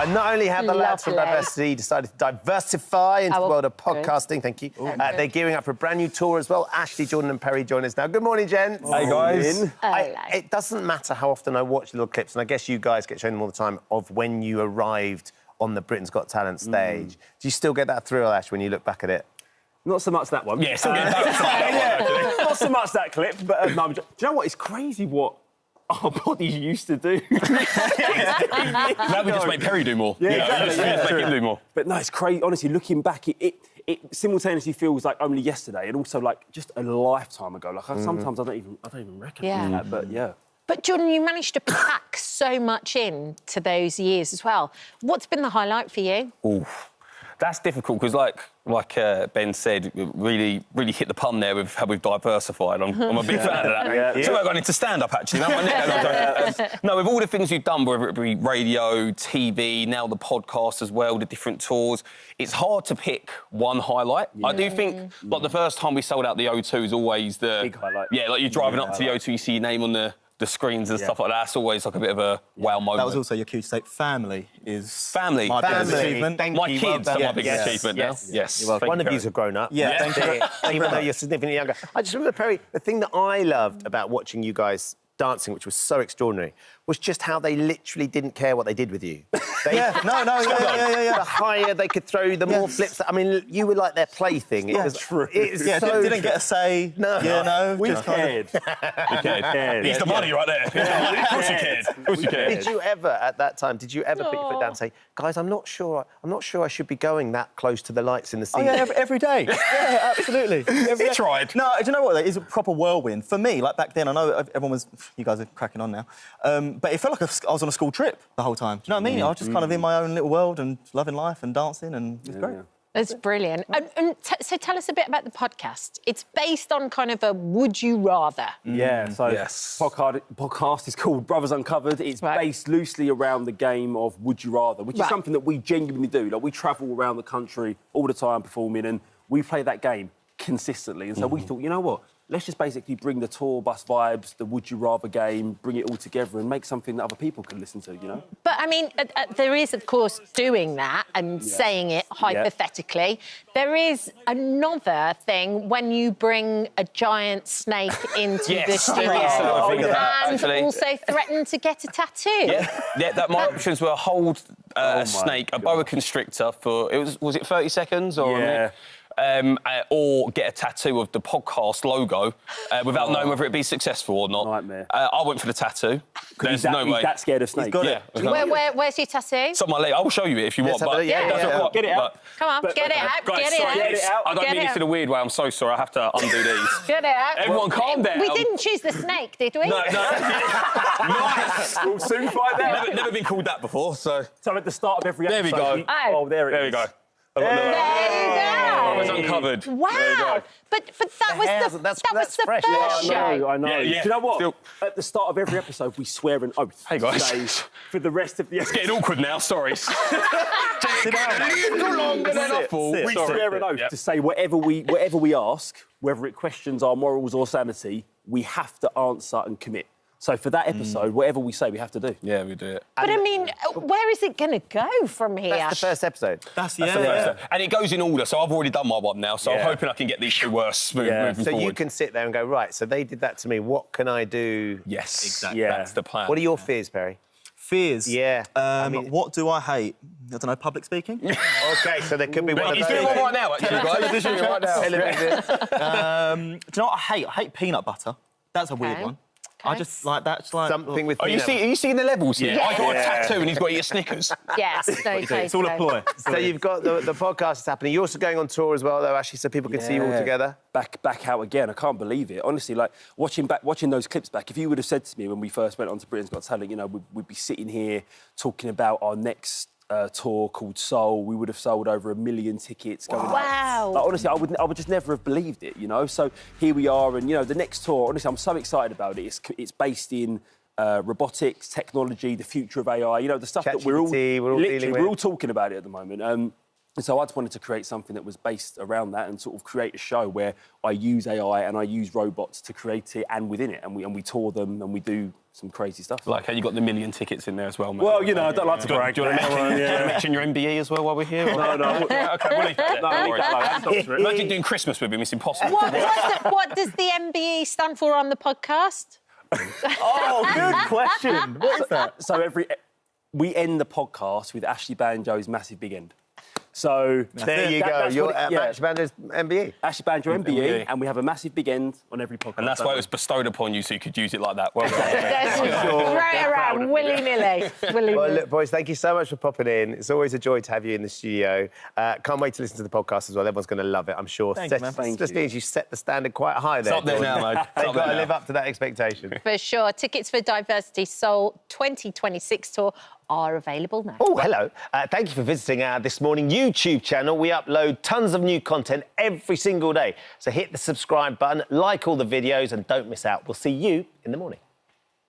And not only have the lads from Diversity decided to diversify into the world of podcasting, thank you, they're gearing up for a brand new tour as well. Ashley, Jordan and Perri join us now. Good morning, gents. Hey, guys. It doesn't matter how often I watch little clips, and I guess you guys get shown them all the time, of when you arrived on the Britain's Got Talent stage. Do you still get that thrill, Ash, when you look back at it? Not so much that one. Yeah, still getting that. Not so much that clip, but no, do you know what? It's crazy what our bodies used to do. Now we just make Perri do more. Yeah, exactly. Just make him do more. But no, it's crazy. Honestly, looking back, it simultaneously feels like only yesterday and also like just a lifetime ago. Like sometimes I don't even recognise that, but yeah. But Jordan, you managed to pack so much in to those years as well. What's been the highlight for you? Oof. That's difficult because, like Ben said, really hit the pun there with how we've diversified. I'm a big fan of that. So we're going into stand-up, actually. No, with all the things we've done, whether it be radio, TV, now the podcast as well, the different tours, it's hard to pick one highlight. I do think, like, the first time we sold out the O2 is always the... Big highlight. Yeah, like you're driving up to the O2, you see your name on the screens and stuff like that. That's always like a bit of a wow moment. That was also your cue to say family is... Family. My biggest achievement. My kids are my biggest achievement now. Yes. One of you have grown up. Yeah, thank you. Even though you're significantly younger. I just remember, Perri, the thing that I loved about watching you guys dancing, which was so extraordinary, was just how they literally didn't care what they did with you. Yeah. The higher they could throw, the more flips. I mean, you were like their plaything. It was true. Didn't get a say. No. Yeah, no. We cared. He's the money right there. Of course you cared. Of course you cared. Did you ever, at that time, put your foot down and say, guys, I'm not sure I should be going that close to the lights in the scene? Oh, yeah, every day. Yeah, absolutely. He tried. No, do you know what? It is a proper whirlwind. For me, like back then, I know everyone was... You guys are cracking on now. But it felt like I was on a school trip the whole time. Do you know what I mean? I was just kind of in my own little world and loving life and dancing, and it was great. It's brilliant. So tell us a bit about the podcast. It's based on kind of a would you rather. Yeah, so podcast is called Brothers Uncovered. It's based loosely around the game of would you rather, which is something that we genuinely do. Like, we travel around the country all the time performing, and we play that game consistently. And so we thought, you know what? Let's just basically bring the tour bus vibes, the would you rather game, bring it all together and make something that other people can listen to, you know? But, I mean, there is, of course, doing that and saying it hypothetically. There is another thing when you bring a giant snake into the studio and also threaten to get a tattoo. Yeah, that my options were hold a snake, a boa constrictor for, was it 30 seconds? Or or get a tattoo of the podcast logo without knowing whether it'd be successful or not. Nightmare. I went for the tattoo. There's no way. He's that scared of snakes. Where's your tattoo? It's on my leg. I will show you it if you want. But Get it out. Come on, get it out. Guys, Get it out. I don't mean this in a weird way. I'm so sorry. I have to undo these. Get it out. Everyone calm down. We didn't choose the snake, did we? No. Nice. We'll soon find out. Never been called that before, so... So at the start of every There we episode... go. There we go. There you go. Brothers Uncovered. Wow. But that was the fresh. first show. I know. Yeah. Do you know what? Still... At the start of every episode, we swear an oath. Hey, guys. Say, for the rest of the episode... It's getting awkward now, sorry. Sit down. Longer than I thought. We swear an oath to say whatever we ask, whether it questions our morals or sanity, we have to answer and commit. So for that episode, whatever we say, we have to do. Yeah, we do it. But, I mean, where is it going to go from here? That's the first episode. That's the first. And it goes in order, so I've already done my one now, so I'm hoping I can get these two smooth moving So forward. you can sit there and go, right, so they did that to me, what can I do? Yes, exactly. Yeah. That's the plan. What are your fears, Perri? Fears? Yeah. What do I hate? I don't know, public speaking? OK, so there could be one of those. He's doing one right now, actually, guys. He's doing it right now. Do you know what I hate? I hate peanut butter. That's a weird one. I just like that's like something with. Are you seeing the levels here? I got a tattoo and he's got to eat a Snickers. Yes, it's all a ploy. So you've got the podcast is happening. You're also going on tour as well, though, Ashley, so people can see you all together. Back out again. I can't believe it. Honestly, like watching those clips back. If you would have said to me when we first went on to Britain's Got Talent, you know, we'd be sitting here talking about our next tour called Soul, we would have sold over 1 million tickets going out. Wow. Like, honestly, I would just never have believed it, you know? So here we are, and, you know, the next tour, honestly, I'm so excited about it. It's based in robotics, technology, the future of AI, you know, the stuff that we're all talking about it at the moment. And so I just wanted to create something that was based around that and sort of create a show where I use AI and I use robots to create it and within it. And we tour them and we do some crazy stuff. Like how you got the million tickets in there as well, mate. Well, you know, I don't like to brag. Do you want to mention your MBE as well while we're here? No. Yeah, OK, we'll leave that. No, leave that alone. Imagine doing Christmas with him, it's impossible. What does the MBE stand for on the podcast? Oh, good question. What is that? So we end the podcast with Ashley Banjo's Massive Big End. So there you go. You're at Match Banjo's MBE. Ashley Banjo MBE, and we have a massive big end on every podcast. And that's why it was bestowed upon you, so you could use it like that. Well done. Throw it around willy-nilly. Well, look, boys, thank you so much for popping in. It's always a joy to have you in the studio. Can't wait to listen to the podcast as well. Everyone's going to love it, I'm sure. Thank you, man. Just means you set the standard quite high there. It's up there now, mate. They've got to live up to that expectation. For sure. Tickets for Diversity Soul 2026 tour are available now. Oh, hello. Thank you for visiting our This Morning YouTube channel. We upload tons of new content every single day. So hit the subscribe button, like all the videos, and don't miss out. We'll see you in the morning.